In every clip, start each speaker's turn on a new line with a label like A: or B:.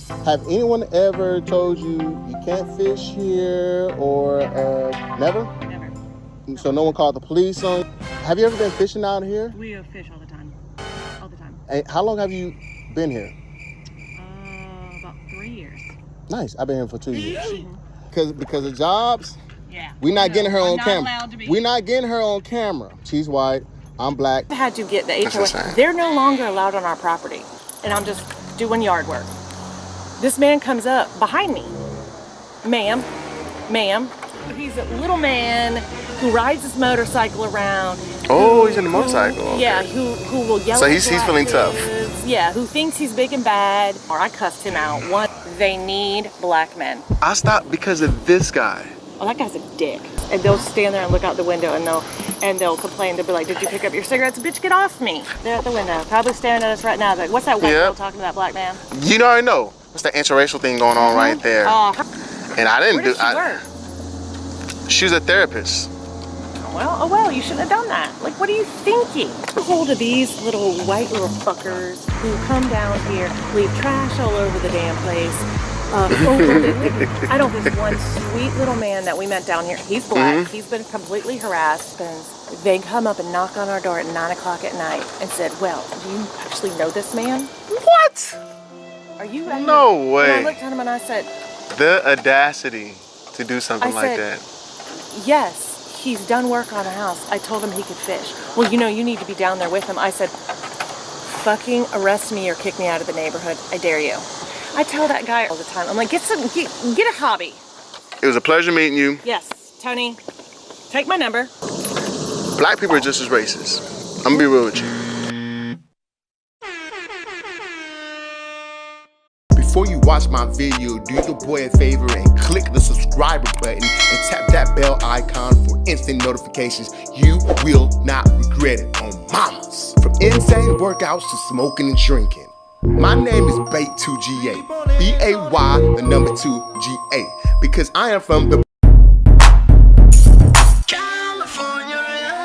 A: Have anyone ever told you you can't fish here or never?
B: Never.
A: So no one called the police on you? Have you ever been fishing out here?
B: We fish all the time. All the time.
A: Hey, how long have you been here?
B: About 3 years.
A: Nice. I've been here for 2 years. Because of jobs,
B: Yeah.
A: we're not getting her on
B: I'm
A: camera.
B: not allowed to be.
A: We're not getting her on camera. She's white. I'm black.
B: I had to get the HOA.
A: insane.
B: They're no longer allowed on our property. And I'm just doing yard work. This man comes up behind me. Ma'am. He's a little man who rides his motorcycle around.
C: Oh, he's in the motorcycle. Okay.
B: Yeah, who will yell
C: So
B: at
C: he's feeling tough.
B: kids. Yeah, who thinks he's big and bad. Or I cussed him out. One, they need black men.
C: I stopped because of this guy.
B: Oh, that guy's a dick. And they'll stand there and look out the window and they'll complain. They'll be like, did you pick up your cigarettes? Bitch, get off me. They're at the window, probably staring at us right now. Like, what's that white girl talking to that black man?
C: You already know. What's that interracial thing going on right there? And I didn't
B: Where does she work?
C: She was a therapist.
B: Well, you shouldn't have done that. Like, what are you thinking? Get a hold of these little white little fuckers who come down here, leave trash all over the damn place. I know this one sweet little man that we met down here. He's black. He's been completely harassed. And they come up and knock on our door at 9 o'clock at night and said, well, do you actually know this man?
C: What?
B: Are you?
C: No way.
B: And I looked at him and I said,
C: the audacity to do something like
B: said,
C: that.
B: Yes, he's done work on a house. I told him he could fish. Well, you need to be down there with him. I said, fucking arrest me or kick me out of the neighborhood. I dare you. I tell that guy all the time. I'm like, get a hobby.
C: It was a pleasure meeting you.
B: Yes, Tony, take my number.
C: Black people are just as racist. I'm gonna be real with you.
A: Before you watch my video, do your boy a favor and click the subscriber button and tap that bell icon for instant notifications. You will not regret it on mamas. From insane workouts to smoking and drinking. My name is Bait2GA, B-A-Y, the number 2-G-A, because I am from the California,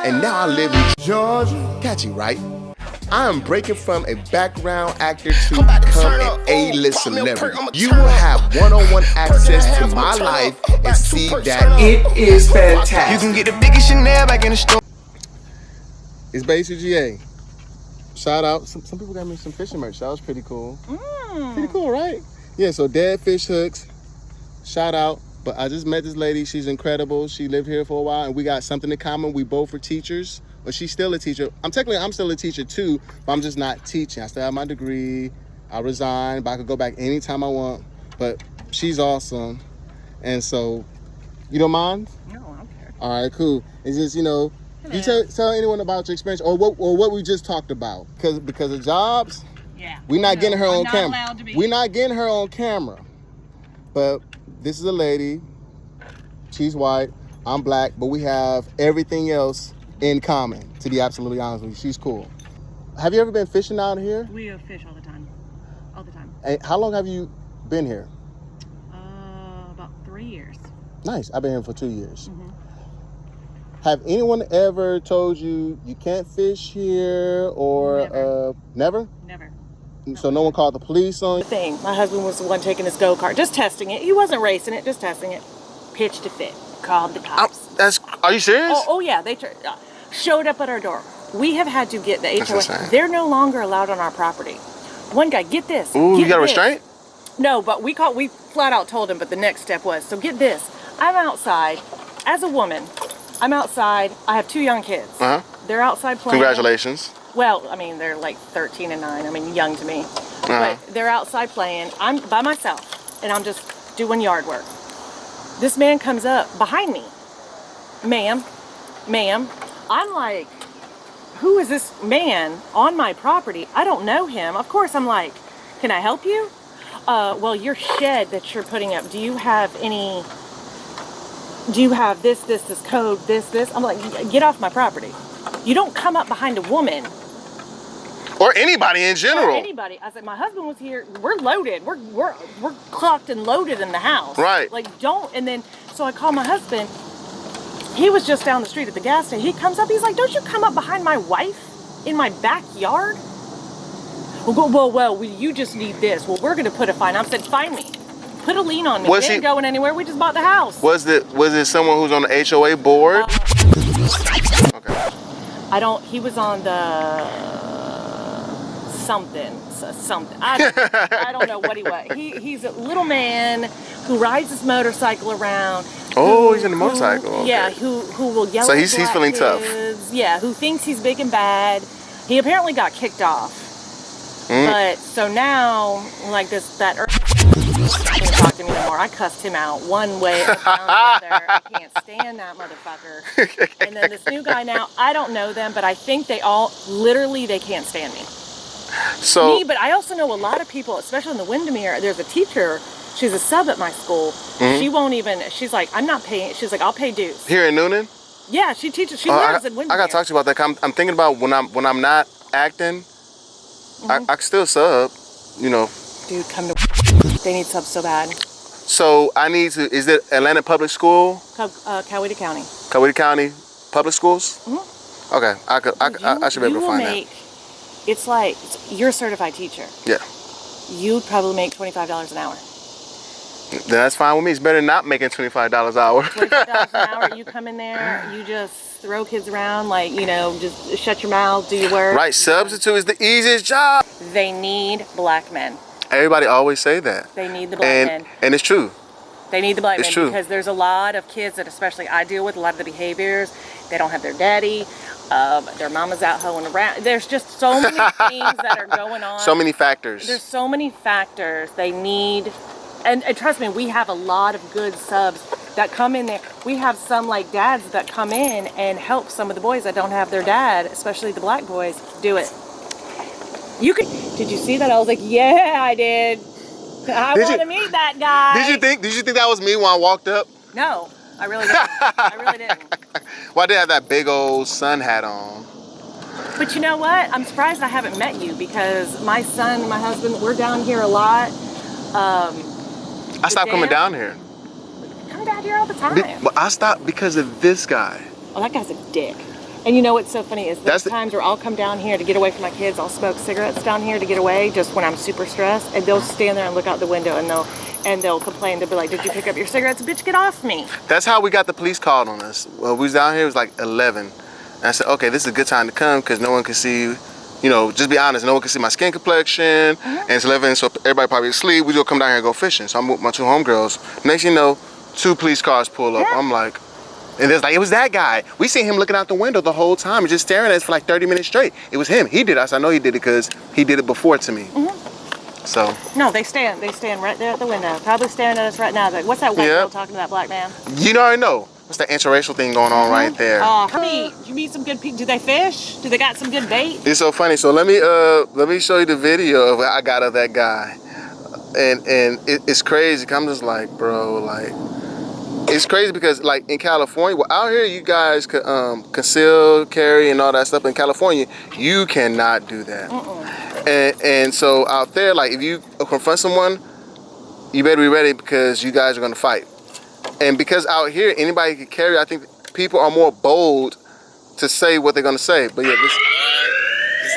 A: and now I live in Georgia. Catchy, right? I am breaking from a background actor to become an A-list celebrity. You will have one-on-one access to my life and see that it is fantastic.
D: You can get the biggest Chanel back in the store.
A: It's Bait2GA. Shout out. Some people got me some fishing merch. That was pretty cool. Pretty cool, right? Yeah, so Dead Fish Hooks. Shout out. But I just met this lady. She's incredible. She lived here for a while, and we got something in common. We both were teachers. But she's still a teacher. I'm still a teacher too, but I'm just not teaching. I still have my degree. I resigned, but I could go back anytime I want. But she's awesome. And so, you don't mind?
B: No, I don't care.
A: All right, cool. It's just, you tell anyone about your experience or what we just talked about. Because of jobs, we're not getting her on camera. We're not getting her on camera. But this is a lady. She's white. I'm black. But we have everything else in common, to be absolutely honest with you. She's cool. Have you ever been fishing out here?
B: We fish all the time. All the time.
A: Hey, how long have you been here?
B: About 3 years.
A: Nice. I've been here for 2 years. Have anyone ever told you you can't fish here or never?
B: Never.
A: So no one called the police on you?
B: My husband was the one taking his go-kart, just testing it. He wasn't racing it, just testing it. Pitched a fit. Called the cops.
C: Are you serious?
B: Oh yeah, they showed up at our door. We have had to get the HOA.
C: insane.
B: They're no longer allowed on our property. One guy, get this.
C: Ooh, you got a
B: this.
C: restraint?
B: No, but we flat out told him, but the next step was, so get this. I'm outside, as a woman, I'm outside. I have 2 young kids. They're outside playing.
C: Congratulations.
B: Well, I mean, they're like 13 and 9. I mean, young to me. But they're outside playing. I'm by myself, and I'm just doing yard work. This man comes up behind me. Ma'am. I'm like, who is this man on my property? I don't know him. Of course, I'm like, can I help you? Well, your shed that you're putting up, do you have this code, this? I'm like, get off my property. You don't come up behind a woman.
C: Or anybody in general.
B: Or anybody. I said, my husband was here. We're loaded. We're clocked and loaded in the house.
C: Right.
B: Like, don't. And then, so I call my husband. He was just down the street at the gas station. He comes up. He's like, don't you come up behind my wife in my backyard? Well, you just need this. Well, we're going to put a fine. I said, fine me. Put a lien on me. We ain't going anywhere. We just bought the house.
C: Was it someone who's on the HOA board?
B: Okay. He was on the something. I don't know what he was. He's a little man who rides his motorcycle around.
C: He's in the motorcycle. Okay.
B: Yeah, who will yell
C: so
B: at
C: he's feeling tough.
B: Yeah, who thinks he's big and bad. He apparently got kicked off. But so now, like that didn't talk to me no more. I cussed him out one way or the other. I can't stand that motherfucker. And then this new guy now, I don't know them, but I think they can't stand me. But I also know a lot of people, especially in the Windermere. There's a teacher. She's a sub at my school. She won't even. She's like, I'm not paying. She's like, I'll pay dues.
C: Here in Noonan?
B: Yeah, she teaches. She lives in Windermere.
C: I gotta talk to you about that. I'm thinking about when I'm not acting. I can still sub,
B: Dude, come to. They need subs so bad.
C: So I need to. Is it Atlanta Public School?
B: Coweta County.
C: Coweta County Public Schools. Okay, I should be able to find that.
B: It's like you're a certified teacher.
C: Yeah.
B: You'd probably make $25 an hour.
C: Then that's fine with me. It's better than not making $25 an hour.
B: $25 an hour. You come in there. You just throw kids around, just shut your mouth, do your work.
C: Right. Substitute is the easiest job.
B: They need black men.
C: Everybody always say that.
B: They need the black men.
C: And it's true.
B: They need the black men.
C: It's true.
B: Because there's a lot of kids that especially I deal with, a lot of the behaviors. They don't have their daddy. Their mama's out hoeing around. There's just so many things that are going on.
C: So many factors.
B: There's so many factors. They need, and trust me, we have a lot of good subs that come in there. We have some like dads that come in and help some of the boys that don't have their dad, especially the black boys, do it. Did you see that? I was like, yeah, I did. I want to meet that guy.
C: Did you think that was me when I walked up?
B: No, I really didn't. I really didn't.
C: Well, I did have that big old sun hat on.
B: But you know what? I'm surprised I haven't met you because my son and my husband, we're down here a lot.
C: I stopped coming down here.
B: Come down here all the time.
C: But I stopped because of this guy.
B: Oh, that guy's a dick. And you know what's so funny is there's times where I'll come down here to get away from my kids. I'll smoke cigarettes down here to get away just when I'm super stressed. And they'll stand there and look out the window and they'll complain. They'll be like, did you pick up your cigarettes? Bitch, get off me.
C: That's how we got the police called on us. Well, we was down here, it was like 11. And I said, okay, this is a good time to come because no one can see, just be honest, no one can see my skin complexion. And it's 11, so everybody probably asleep. We just come down here and go fishing. So I'm with my two homegirls. Next thing you know, 2 police cars pull up. I'm like, and it was that guy. We seen him looking out the window the whole time, just staring at us for like 30 minutes straight. It was him. He did it. I know he did it because he did it before to me. So. No,
B: they stand right there at the window, probably staring at us right now. Like, what's that white girl talking to that black man?
C: You already know. What's that interracial thing going on right there?
B: Did you meet some good people? Do they fish? Do they got some good bait?
C: It's so funny. So let me show you the video of what I got of that guy, and it's crazy. I'm just like, bro, like. It's crazy because, like, in California, well, out here, you guys could conceal, carry, and all that stuff. In California, you cannot do that. And so out there, like, if you confront someone, you better be ready because you guys are going to fight. And because out here, anybody can carry, I think people are more bold to say what they're going to say. But yeah, this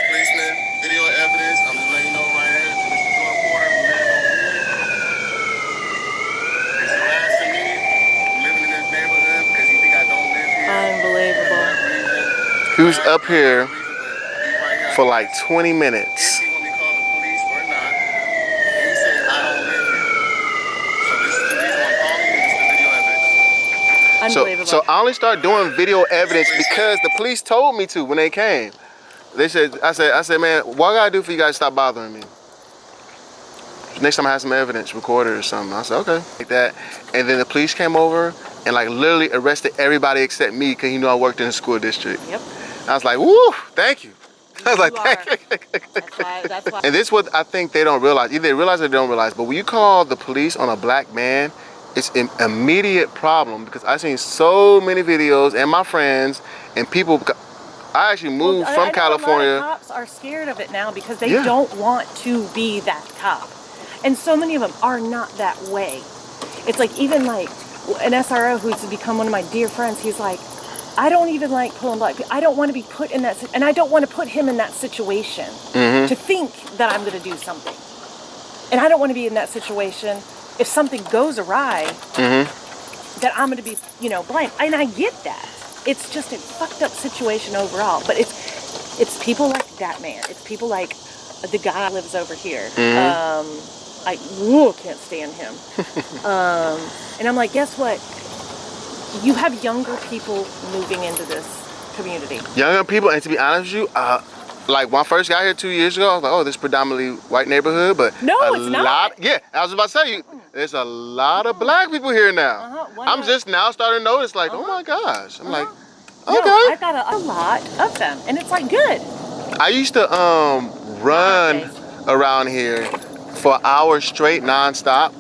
C: policeman, video evidence, I'm just letting you know right here. So this is the reporter, we live over here. He's harassing me, living in this neighborhood because he think I don't live here.
B: Unbelievable.
C: He was up here for like 20 minutes. So I only started doing video evidence because the police told me to when they came. They said, I said, man, what I gotta do for you guys to stop bothering me? Next time I have some evidence recorded or something. I said, okay, like that. And then the police came over and like literally arrested everybody except me because he knew I worked in the school district.
B: Yep.
C: I was like, woo, thank you. I was like, thank you.
B: That's why.
C: And this is what I think they don't realize. Either they realize or they don't realize. But when you call the police on a black man, it's an immediate problem because I've seen so many videos and my friends and people. I actually moved from California.
B: A lot of cops are scared of it now because they don't want to be that cop. And so many of them are not that way. It's like even like an SRO who's become one of my dear friends, he's like, I don't even like pulling black people. I don't want to be put in that, and I don't want to put him in that situation to think that I'm going to do something. And I don't want to be in that situation if something goes awry, that I'm going to be, you know, blamed. And I get that. It's just a fucked up situation overall. But it's people like that man. It's people like the guy that lives over here. I can't stand him. And I'm like, guess what? You have younger people moving into this community.
C: Younger people, and to be honest with you, like when I first got here 2 years ago, I was like, oh, this is predominantly white neighborhood, but
B: no, it's not.
C: Yeah, I was about to tell you, there's a lot of black people here now. I'm just now starting to notice, like, oh my gosh. I'm like, okay.
B: No, I've got a lot of them, and it's like good.
C: I used to run around here for hours straight, nonstop.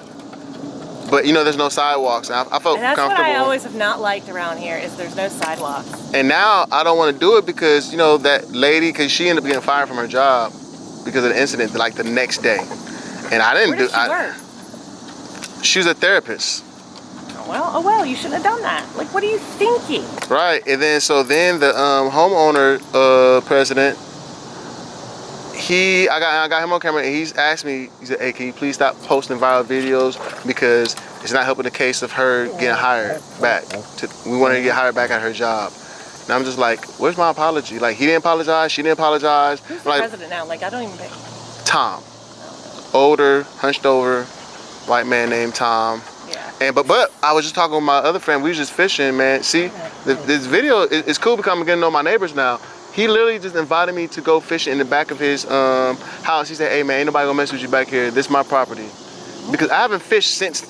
C: But you know, there's no sidewalks, and I felt
B: and that's
C: comfortable.
B: what I always have not liked around here is there's no sidewalks.
C: And now I don't want to do it because, you know, that lady, because she ended up getting fired from her job because of the incident, like the next day. And I didn't
B: Where did she work?
C: She was a therapist.
B: Oh well, you shouldn't have done that. Like, what are you thinking?
C: Right, and then the homeowner president, I got him on camera, and he's asked me, he said, hey, can you please stop posting viral videos because it's not helping the case of her getting hired back. We want her to get hired back at her job. And I'm just like, where's my apology? Like, he didn't apologize, she didn't apologize.
B: Who's the president now? Like, I don't even think.
C: Tom. Older, hunched over, white man named Tom.
B: Yeah.
C: And but I was just talking with my other friend, we was just fishing, man. See, this video is cool because I'm getting to know my neighbors now. He literally just invited me to go fishing in the back of his house. He said, hey man, ain't nobody gonna mess with you back here. This is my property. Because I haven't fished since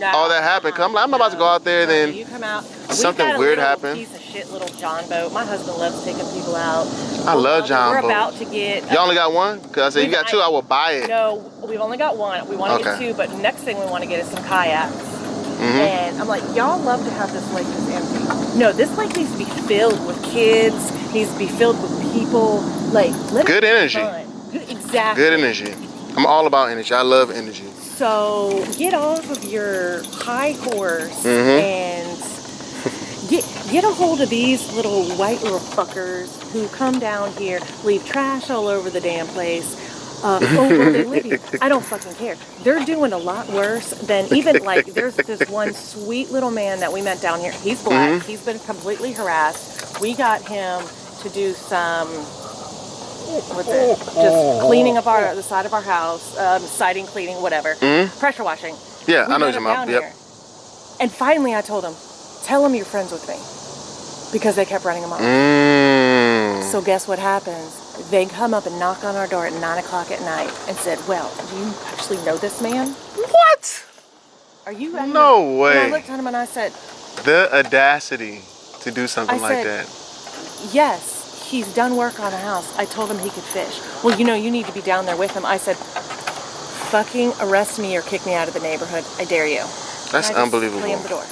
C: all that happened. Cause I'm like, I'm about to go out there, then
B: you come out.
C: something weird happened.
B: Piece of shit little John boat. My husband loves taking people out.
C: I love John boat.
B: We're about to get.
C: You only got one? Cause I said you got two, I will buy it.
B: No, we've only got one. We want to get two, but next thing we want to get is some kayaks. And I'm like, y'all love to have this lake that's empty. No, this lake needs to be filled with kids. Needs to be filled with people. Like,
C: good energy.
B: Exactly.
C: Good energy. I'm all about energy. I love energy.
B: So get off of your high horse and get a hold of these little white little fuckers who come down here, leave trash all over the damn place. They live here. I don't fucking care. They're doing a lot worse than even like there's this one sweet little man that we met down here. He's black. He's been completely harassed. We got him to do some just cleaning of the side of our house, siding cleaning, whatever, pressure washing.
C: Yeah, I know what you're talking about. Yep.
B: And finally, I told him, tell him you're friends with me, because they kept running him off. So guess what happens? They come up and knock on our door at 9 o'clock at night and said, well, do you actually know this man?
C: What?
B: Are you?
C: No way.
B: And I looked at him and I said,
C: the audacity to do something like that.
B: Yes, he's done work on a house. I told him he could fish. Well, you know, you need to be down there with him. I said, fucking arrest me or kick me out of the neighborhood. I dare you.
C: That's unbelievable.
B: Slammed the door.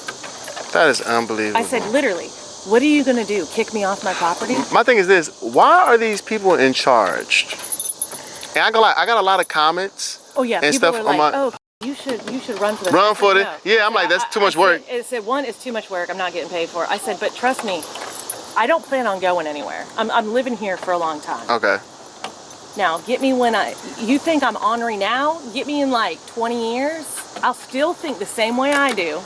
C: That is unbelievable.
B: I said, literally. What are you gonna do? Kick me off my property?
C: My thing is this: why are these people in charge? And I got a lot of comments.
B: Oh yeah,
C: and
B: people
C: stuff
B: are like,
C: on my.
B: oh, you should run for this.
C: Run for it. Yeah, I'm like, that's too much work.
B: It said, one, it's too much work. I'm not getting paid for it. I said, but trust me, I don't plan on going anywhere. I'm living here for a long time.
C: Okay.
B: Now, get me when you think I'm ornery now, get me in like 20 years, I'll still think the same way I do.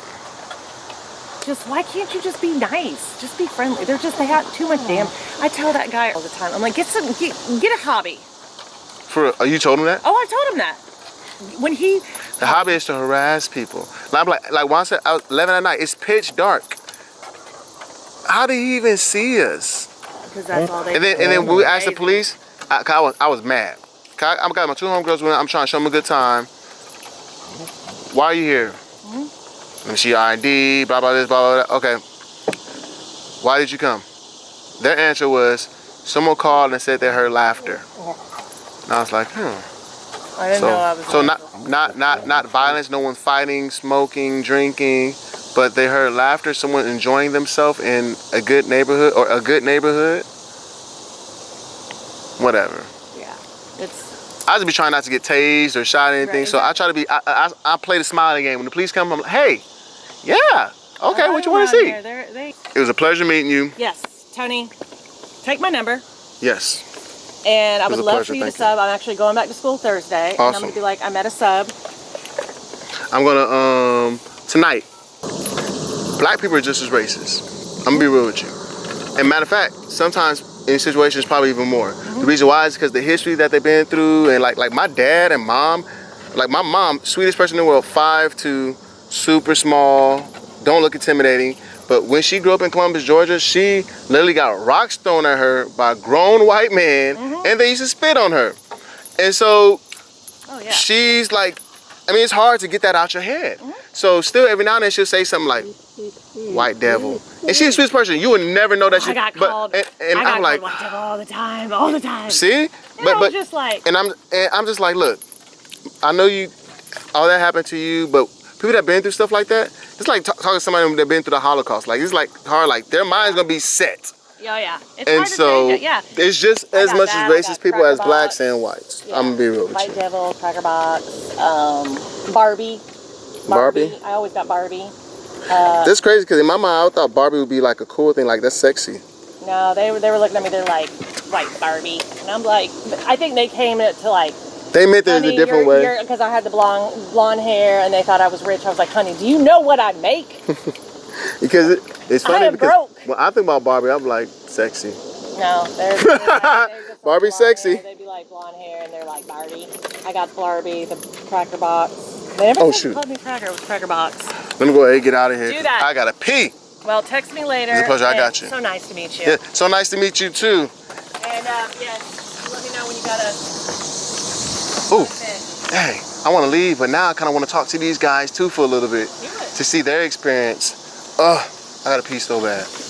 B: Just, why can't you just be nice? Just be friendly. They have too much damn. I tell that guy all the time, I'm like, get a hobby.
C: You told him that?
B: Oh, I told him that. When
C: the hobby is to harass people. I'm like once at 11 at night, it's pitch dark. How did he even see us?
B: Because that's all they
C: And then we asked the police. I was mad. I got my two homegirls with me. I'm trying to show them a good time. Why are you here? Let me see your ID, blah, blah, this, blah, blah, blah. Okay. Why did you come? Their answer was, someone called and said they heard laughter. And I was like,
B: I didn't know I was.
C: So not violence, no one fighting, smoking, drinking, but they heard laughter, someone enjoying themselves in a good neighborhood or a good neighborhood. Whatever.
B: Yeah.
C: I just be trying not to get tased or shot or anything, so I try to be, I play the smiling game. When the police come, I'm like, hey, yeah, Okay, what you want to see?
B: They...
C: It was a pleasure meeting you.
B: Yes, Tony, take my number.
C: Yes.
B: And I would
C: a
B: love
C: pleasure,
B: for you to
C: thank you.
B: sub. I'm actually going back to school Thursday. And I'm
C: Awesome.
B: going to be like, I'm at a sub.
C: I'm gonna tonight. Black people are just as racist. I'm gonna be real with you. And matter of fact, sometimes in situations probably even more. The reason why is because the history that they've been through, and like my dad and mom, like my mom, sweetest person in the world, 5'2", super small, don't look intimidating. But when she grew up in Columbus, Georgia, she literally got rocks thrown at her by a grown white man, and they used to spit on her. And so she's like, I mean, it's hard to get that out your head. So still, every now and then she'll say something like, white devil. And she's a sweet person. You would never know that she...
B: I got called,
C: and
B: I got
C: I'm like,
B: called white devil all the time.
C: See?
B: But just like...
C: And I'm just like, look, I know you, all that happened to you, but people that been through stuff like that, it's like talking to somebody that been through the Holocaust. Like, it's like hard, like their mind's gonna be set.
B: Yeah. It's
C: And
B: hard to
C: so,
B: change it, yeah.
C: it's just as much as racist people as
B: Cracker
C: blacks
B: Box.
C: and whites.
B: Yeah.
C: I'm gonna be real with
B: White
C: you.
B: Devil, Cracker Box, Barbie.
C: Barbie?
B: I always got Barbie.
C: That's crazy because in my mind, I thought Barbie would be like a cool thing, like that's sexy.
B: No, they were looking at me, they're like, white Barbie. And I'm like, I think they came to like,
C: They meant it in a different way.
B: Because I had the blonde hair and they thought I was rich. I was like, honey, do you know what I make?
C: Because it's funny because
B: broke.
C: when I think about Barbie, I'm like, sexy.
B: No, they're just like
C: Barbie's sexy.
B: hair. They'd be like blonde hair and they're like Barbie. I got Barbie, the Cracker Box. They never called me Cracker, it was Cracker Box.
C: Let me go ahead and get out of here.
B: Do that.
C: I gotta pee.
B: Well, text me later.
C: It's a pleasure, I got you.
B: So nice to meet you.
C: Yeah, so nice to meet you too.
B: And yes, let me know when you got a
C: Ooh, hey, I wanna leave, but now I kinda wanna talk to these guys too for a little bit.
B: Do it.
C: To see their experience. Ugh, I gotta pee so bad.